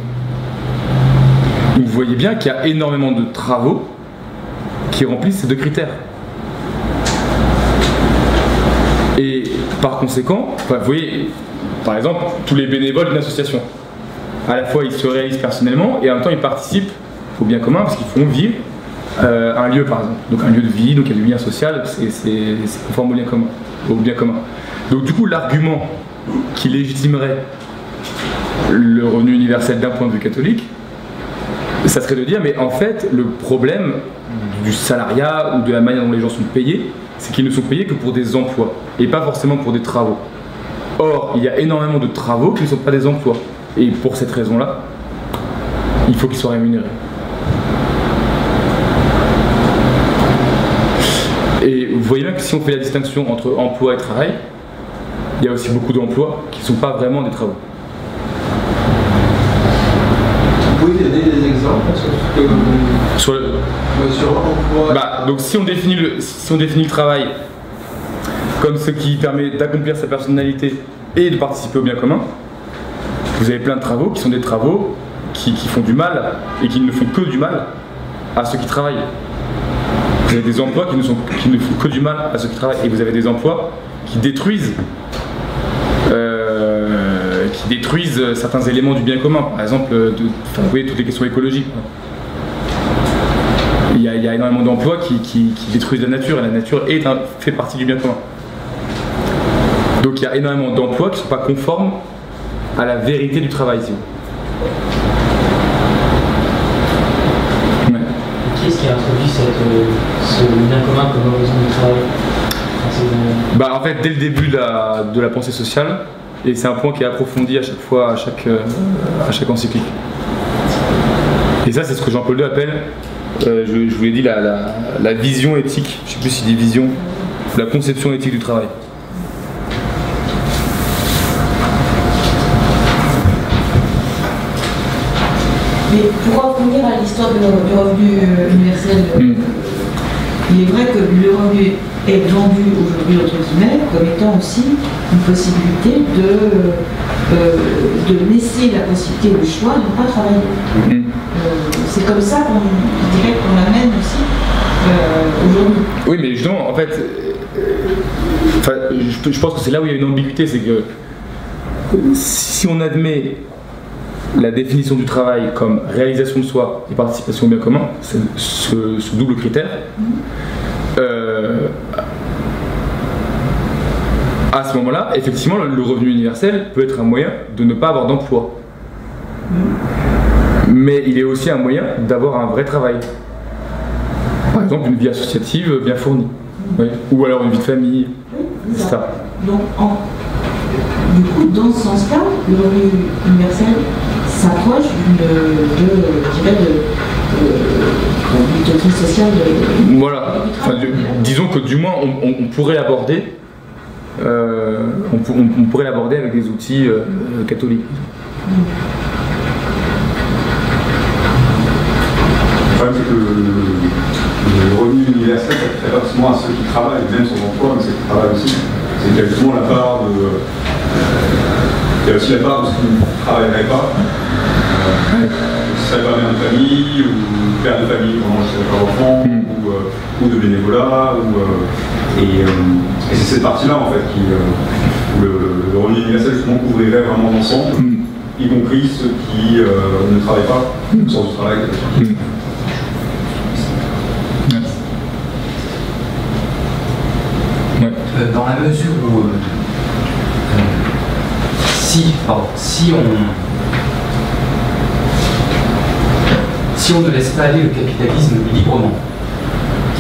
Vous voyez bien qu'il y a énormément de travaux qui remplissent ces deux critères. Et par conséquent, vous voyez, par exemple, tous les bénévoles d'une association, à la fois ils se réalisent personnellement et en même temps ils participent au bien commun parce qu'ils font vivre un lieu par exemple. Donc un lieu de vie, donc il y a du lien social, c'est conforme au bien commun. Donc du coup l'argument qui légitimerait le revenu universel d'un point de vue catholique, ça serait de dire mais en fait le problème du salariat ou de la manière dont les gens sont payés, c'est qu'ils ne sont payés que pour des emplois et pas forcément pour des travaux. Or il y a énormément de travaux qui ne sont pas des emplois et pour cette raison-là, il faut qu'ils soient rémunérés. Et vous voyez bien que si on fait la distinction entre emploi et travail, il y a aussi beaucoup d'emplois qui ne sont pas vraiment des travaux. Vous pouvez donner des exemples sur l'emploi. Donc si on définit le travail comme ce qui permet d'accomplir sa personnalité et de participer au bien commun, vous avez plein de travaux qui sont des travaux qui font du mal et qui ne font que du mal à ceux qui travaillent. Vous avez des emplois qui ne font que du mal à ceux qui travaillent et vous avez des emplois qui détruisent certains éléments du bien commun. Par exemple, vous voyez toutes les questions écologiques. Il y a énormément d'emplois qui détruisent la nature et la nature fait partie du bien commun. Donc il y a énormément d'emplois qui ne sont pas conformes à la vérité du travail. Si vous. Qui est-ce qui a introduit ce bien commun comme horizon du travail? En fait, dès le début de la pensée sociale, et c'est un point qui est approfondi à chaque fois, à chaque encyclique. Et ça, c'est ce que Jean-Paul II appelle, je vous l'ai dit, la vision éthique. Je ne sais plus s'il dit vision, la conception éthique du travail. Mais pour revenir à l'histoire du revenu universel, il est vrai que le revenu est vendu aujourd'hui, entre guillemets, comme étant aussi une possibilité de laisser la possibilité ou le choix de ne pas travailler. C'est comme ça qu'on l'amène aussi aujourd'hui. Oui, mais justement, en fait, je pense que c'est là où il y a une ambiguïté, c'est que si on admet la définition du travail comme réalisation de soi et participation au bien commun, c'est ce double critère, à ce moment-là, effectivement, le revenu universel peut être un moyen de ne pas avoir d'emploi. Mais il est aussi un moyen d'avoir un vrai travail. Par exemple, une vie associative bien fournie. Oui. Ou alors une vie de famille, etc. Donc, du coup, dans ce sens-là, le revenu universel s'approche d'une doctrine sociale de... Voilà. Enfin, disons que du moins, on pourrait l'aborder. On pourrait l'aborder avec des outils catholiques. Le problème, c'est que le revenu universel, ça ne fait pas forcément à ceux qui travaillent, même sans emploi, mais ceux qui travaillent aussi. C'est qu'il y a justement la part de. Il y a aussi la part de ceux qui ne travailleraient pas, qui seraient pas mère de famille, ou père de famille pendant qu'ils n'ont pas d'enfants, ou de bénévolat, et c'est cette partie-là en fait où le revenu universel justement couvrirait vraiment l'ensemble, y compris ceux qui ne travaillent pas, au sens du travail. Dans la mesure où si on ne laisse pas aller le capitalisme librement,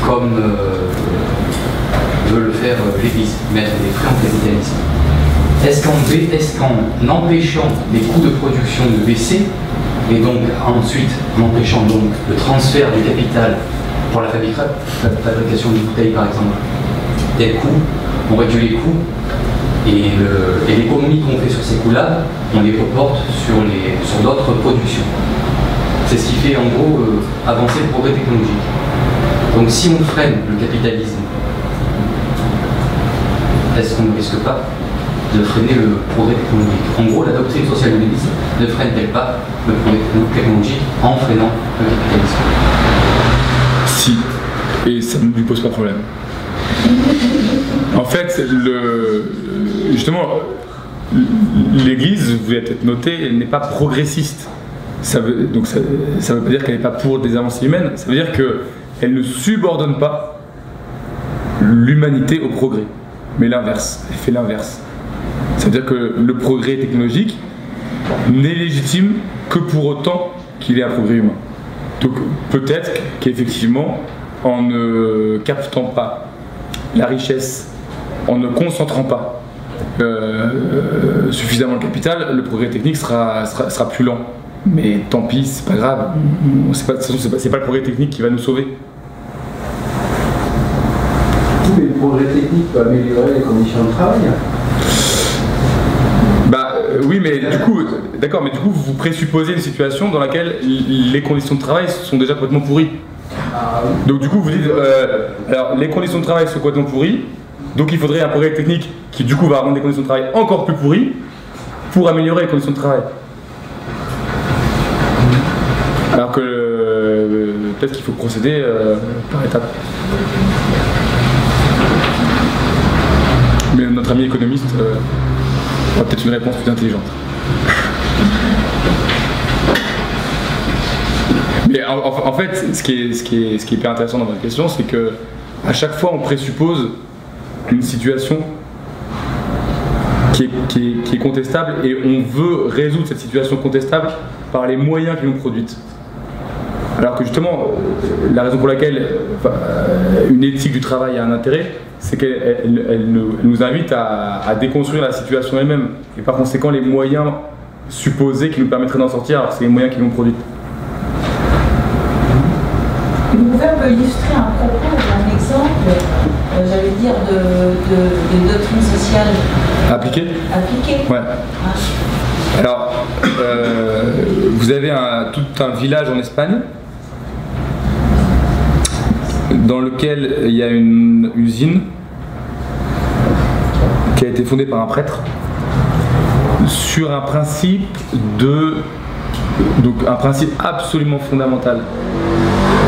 comme veut le faire l'Église, mettre des frais en capitalisme, est-ce qu'en empêchant les coûts de production de baisser, et donc ensuite en empêchant donc le transfert du capital pour la fabrication de bouteilles par exemple, des coûts, on réduit les coûts, et l'économie qu'on fait sur ces coûts-là, on les reporte sur d'autres productions. C'est ce qui fait en gros avancer le progrès technologique. Donc si on freine le capitalisme, est-ce qu'on ne risque pas de freiner le progrès technologique? En gros, la doctrine sociale de l'Église ne freine-t-elle pas le progrès technologique en freinant le capitalisme? Si, et ça ne lui pose pas de problème. En fait, justement, l'Église, vous l'avez peut-être noté, elle n'est pas progressiste. Donc ça veut pas dire qu'elle n'est pas pour des avancées humaines, ça veut dire qu'elle ne subordonne pas l'humanité au progrès, mais l'inverse, elle fait l'inverse. Ça veut dire que le progrès technologique n'est légitime que pour autant qu'il est un progrès humain. Donc peut-être qu'effectivement, en ne captant pas la richesse, en ne concentrant pas suffisamment le capital, le progrès technique sera plus lent. Mais tant pis, c'est pas grave. C'est pas le progrès technique qui va nous sauver. Mais le progrès technique peut améliorer les conditions de travail. Oui, mais du coup, d'accord, mais du coup, vous présupposez une situation dans laquelle les conditions de travail sont déjà complètement pourries. Donc du coup, vous dites, alors les conditions de travail sont complètement pourries, donc il faudrait un progrès technique qui du coup va rendre les conditions de travail encore plus pourries pour améliorer les conditions de travail. Alors que peut-être qu'il faut procéder par étapes. Mais notre ami économiste aura peut-être une réponse plus intelligente. Mais en fait, ce qui est hyper intéressant dans votre question, c'est que à chaque fois on présuppose une situation qui est contestable et on veut résoudre cette situation contestable par les moyens qui l'ont produite. Alors que justement, la raison pour laquelle une éthique du travail a un intérêt, c'est qu'elle nous invite à déconstruire la situation elle-même. Et par conséquent, les moyens supposés qui nous permettraient d'en sortir, c'est les moyens qui l'ont produite. vous pouvez un peu illustrer un propos, un exemple, j'allais dire, de doctrine sociale Appliqué ? appliquée. Ouais. Alors, vous avez tout un village en Espagne dans lequel il y a une usine qui a été fondée par un prêtre sur un principe donc un principe absolument fondamental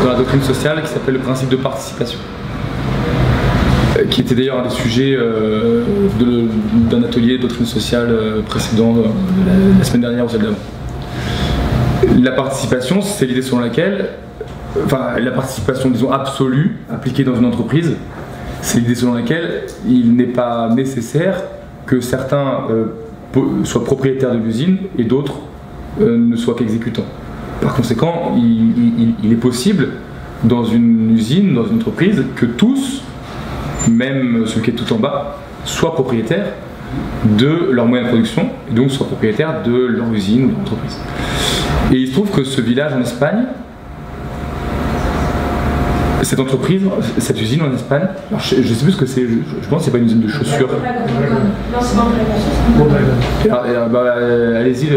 dans la doctrine sociale qui s'appelle le principe de participation, qui était d'ailleurs un des sujets d'un atelier de doctrine sociale précédent la semaine dernière ou celle d'avant. La participation, c'est l'idée selon laquelle, enfin la participation disons absolue appliquée dans une entreprise, c'est l'idée selon laquelle il n'est pas nécessaire que certains soient propriétaires de l'usine et d'autres ne soient qu'exécutants. Par conséquent, il est possible dans une usine, dans une entreprise, que tous, même ceux qui sont tout en bas, soient propriétaires de leurs moyens de production et donc soient propriétaires de leur usine ou de leur entreprise. Et il se trouve que ce village en Espagne, cette entreprise, cette usine en Espagne, alors je ne sais plus ce que c'est, je pense que c'est pas une usine de chaussures. Non, c'est pas un allez-y.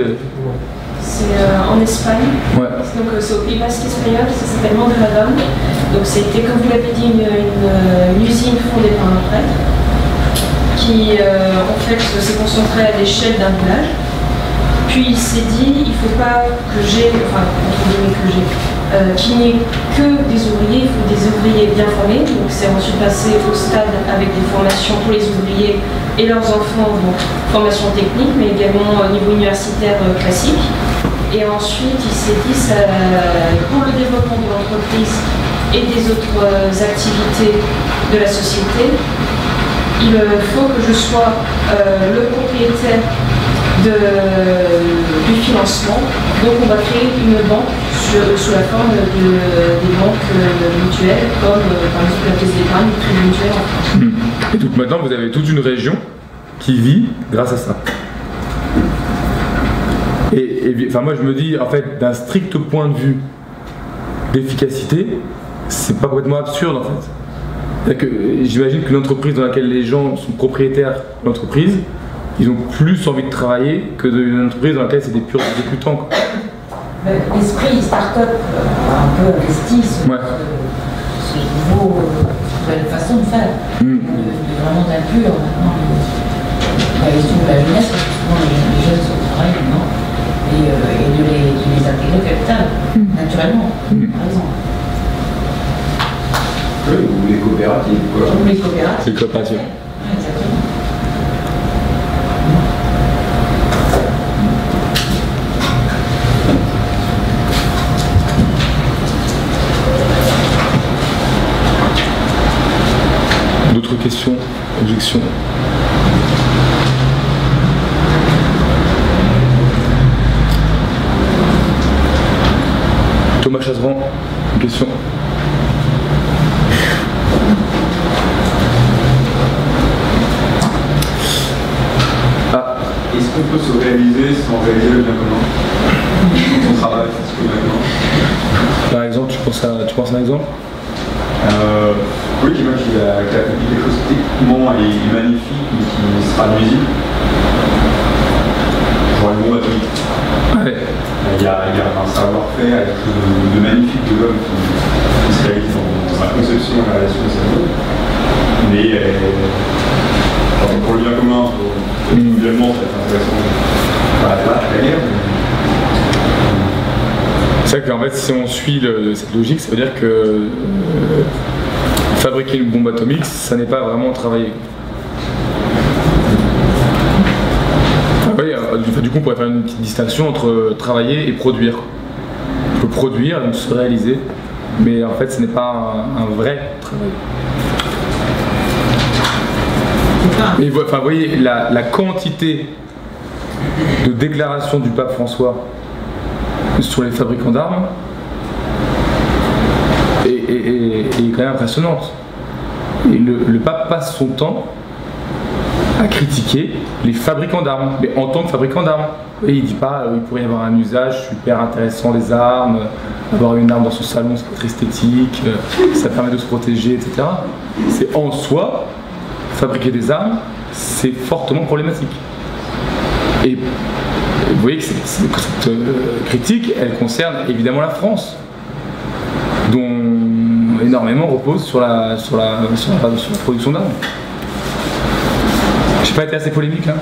C'est en Espagne, Ouais. donc c'est au Pays Basque espagnol, ça s'appelle Mondragon. Donc c'était, comme vous l'avez dit, une usine fondée par un prêtre qui en fait s'est concentré à l'échelle d'un village. Puis il s'est dit, il ne faut pas que j'ai, enfin entre guillemets que j'ai, qu'il n'y ait que des ouvriers, il faut des ouvriers bien formés. Donc c'est ensuite passé au stade avec des formations pour les ouvriers et leurs enfants, donc formation technique, mais également au niveau universitaire classique. Et ensuite, il s'est dit, pour le développement de l'entreprise et des autres activités de la société, il faut que je sois le propriétaire du financement. Donc on va créer une banque sous la forme des banques mutuelles, comme par exemple la Caisse d'épargne, le Crédit Mutuel en France. Et donc maintenant, vous avez toute une région qui vit grâce à ça. Et enfin, moi je me dis, en fait, d'un strict point de vue d'efficacité, c'est pas complètement absurde en fait. J'imagine qu'une entreprise dans laquelle les gens sont propriétaires de l'entreprise, ils ont plus envie de travailler que d'une entreprise dans laquelle c'est des purs exécutants, quoi. L'esprit start-up un peu investi ce nouvelle façon de faire, vraiment d'impur maintenant. La question de la jeunesse, parce que souvent les jeunes sont au travail maintenant, et de les intégrer au capital, naturellement, par exemple. Oui, ou les coopératives. Quoi. Ou les coopératives. Les coopératives. Exactement. D'autres questions, objections? Thomas Chasseran, une question? Est-ce qu'on peut se réaliser sans réaliser le bien commun? Son travail, c'est ce que maintenant. Par exemple, tu penses à un exemple? Oui, moi qui a accompli quelque chose techniquement et magnifique, mais qui sera nuisible. Genre une bombe atomique. Ouais. Il y a un savoir-faire, quelque chose de magnifique de l'homme qui se réalise dans sa conception et la relation de sa vie. Mais pour le bien commun, individuellement, ça va être intéressant. C'est vrai qu'en fait, si on suit cette logique, ça veut dire que fabriquer une bombe atomique, ça n'est pas vraiment travailler. Du coup, on pourrait faire une petite distinction entre travailler et produire. On peut produire, donc se réaliser, mais en fait, ce n'est pas un vrai travail. Mais enfin, vous voyez, la quantité de déclarations du pape François sur les fabricants d'armes est quand même impressionnante. Et le pape passe son temps à critiquer les fabricants d'armes, mais en tant que fabricants d'armes. Et il ne dit pas il pourrait y avoir un usage super intéressant des armes, avoir une arme dans son salon, c'est pas très esthétique, ça permet de se protéger, etc. C'est en soi, fabriquer des armes, c'est fortement problématique. Et vous voyez que cette critique, elle concerne évidemment la France, dont énormément repose sur la production d'armes. J'ai pas été assez polémique là.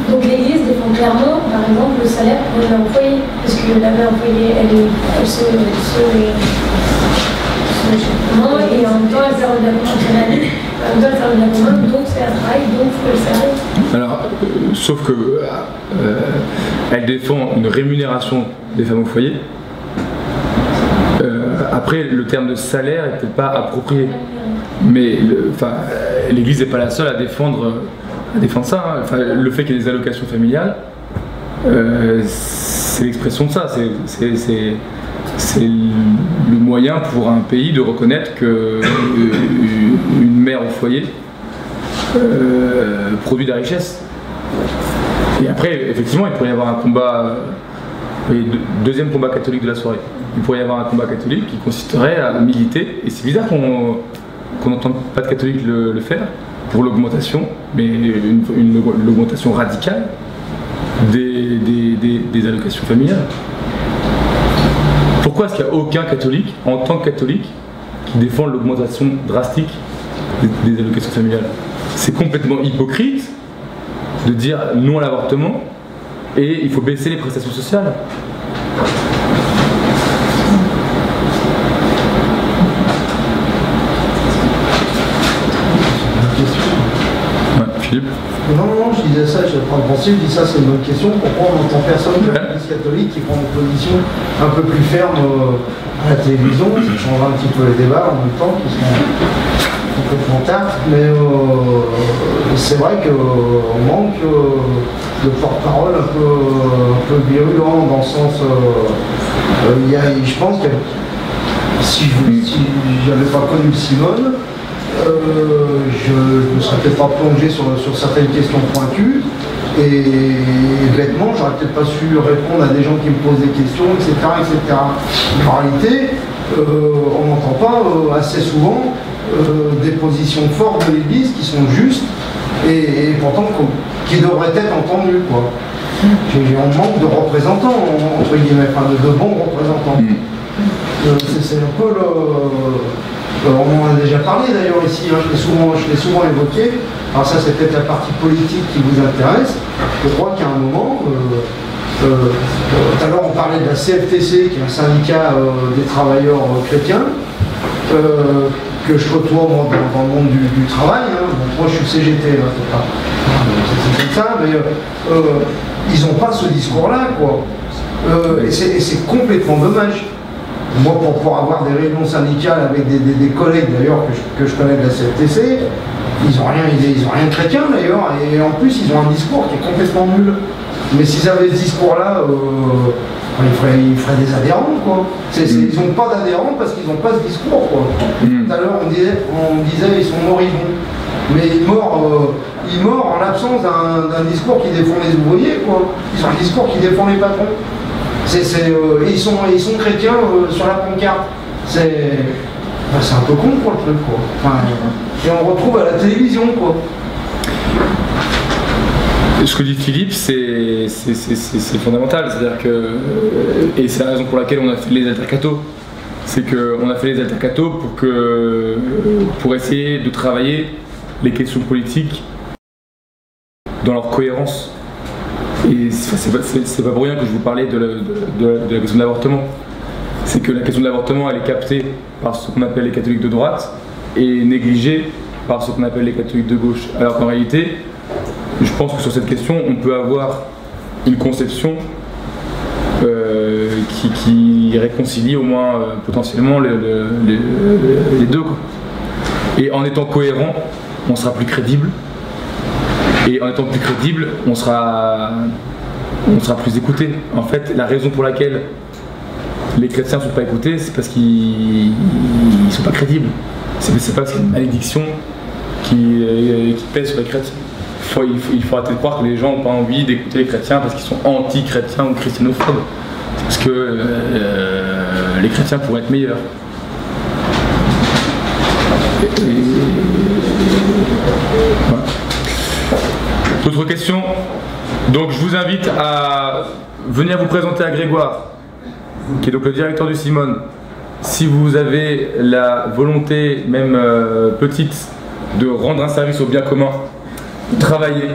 Donc l'Église défend clairement, par exemple, le salaire pour une mère au foyer, parce que la mère au foyer, elle se et en même temps elle sert de la commande, donc c'est un travail, donc il faut le faire. Alors, sauf que elle défend une rémunération des femmes au foyer. Après, le terme de salaire n'est peut-être pas approprié, mais l'Église n'est pas la seule à défendre ça. Hein. Enfin, le fait qu'il y ait des allocations familiales, c'est l'expression de ça. C'est le moyen pour un pays de reconnaître qu'une mère au foyer produit de la richesse. Et après, effectivement, il pourrait y avoir un combat, deuxième combat catholique de la soirée. Il pourrait y avoir un combat catholique qui consisterait à militer, et c'est bizarre qu'on n'entende pas de catholiques le faire, pour l'augmentation, mais l'augmentation radicale des allocations familiales. Pourquoi est-ce qu'il n'y a aucun catholique, en tant que catholique, qui défend l'augmentation drastique des allocations familiales? C'est complètement hypocrite de dire non à l'avortement et il faut baisser les prestations sociales. Philippe? Non, je disais ça, je prends le penser, je dis ça, c'est une bonne question. Pourquoi on n'entend personne de l'Église catholique qui prend une position un peu plus ferme à la télévision, qui change un petit peu les débats en même temps, qui sont complètement tartes, mais c'est vrai qu'on manque de porte-parole un peu virulent, dans le sens, je pense que si je n'avais pas connu Simone, je ne me serais peut-être pas plongé sur certaines questions pointues et bêtement j'aurais peut-être pas su répondre à des gens qui me posent des questions, etc. En réalité, on n'entend pas assez souvent des positions fortes de l'Église qui sont justes et pourtant qui devraient être entendues, quoi. On manque de représentants, entre guillemets, enfin de bons représentants. C'est un peu on en a déjà parlé d'ailleurs ici, hein, je l'ai souvent évoqué. Alors ça c'est peut-être la partie politique qui vous intéresse. Je crois qu'à un moment, tout à l'heure on parlait de la CFTC, qui est un syndicat des travailleurs chrétiens, que je côtoie moi, dans le monde du travail. Hein. Donc, moi je suis CGT, hein, c'est comme ça, mais ils n'ont pas ce discours-là, quoi. Et c'est complètement dommage. Moi, pour avoir des réunions syndicales avec des collègues d'ailleurs que je connais de la CFTC, ils n'ont rien de chrétien d'ailleurs, et en plus ils ont un discours qui est complètement nul. Mais s'ils avaient ce discours-là, ils feraient des adhérents, quoi. Ils n'ont pas d'adhérents parce qu'ils n'ont pas ce discours, quoi. Tout à l'heure on disait ils sont moribonds. Mais ils meurent en l'absence d'un discours qui défend les ouvriers, quoi. Ils ont un discours qui défend les patrons. Ils sont chrétiens sur la pancarte. C'est un peu con, quoi, le truc, quoi. Enfin, et on retrouve à la télévision, quoi. Ce que dit Philippe, c'est fondamental. C'est-à-dire que, et c'est la raison pour laquelle on a fait les altercatos. C'est qu'on a fait les altercatos pour essayer de travailler les questions politiques dans leur cohérence. Et c'est pas pour rien que je vous parlais de la question de l'avortement. C'est que la question de l'avortement, elle est captée par ce qu'on appelle les catholiques de droite et négligée par ce qu'on appelle les catholiques de gauche. Alors qu'en réalité, je pense que sur cette question, on peut avoir une conception qui réconcilie au moins potentiellement les deux, quoi. Et en étant cohérent, on sera plus crédible. Et en étant plus crédible, on sera plus écouté. En fait, la raison pour laquelle les chrétiens ne sont pas écoutés, c'est parce qu'ils ne sont pas crédibles. C'est parce qu'il y a une malédiction qui pèse sur les chrétiens. Il faut arrêter de croire que les gens n'ont pas envie d'écouter les chrétiens parce qu'ils sont anti-chrétiens ou christianophobes. C'est parce que les chrétiens pourraient être meilleurs. Voilà. D'autres questions? Donc je vous invite à venir vous présenter à Grégoire, qui est donc le directeur du Simone. Si vous avez la volonté, même petite, de rendre un service au bien commun, travailler.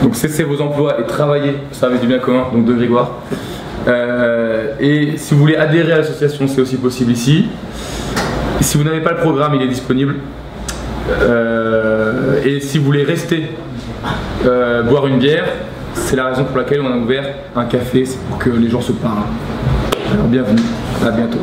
Donc cessez vos emplois et travaillez au service du bien commun, donc de Grégoire. Et si vous voulez adhérer à l'association, c'est aussi possible ici. Et si vous n'avez pas le programme, il est disponible. Et si vous voulez rester boire une bière, c'est la raison pour laquelle on a ouvert un café, c'est pour que les gens se parlent. Alors bienvenue, à bientôt.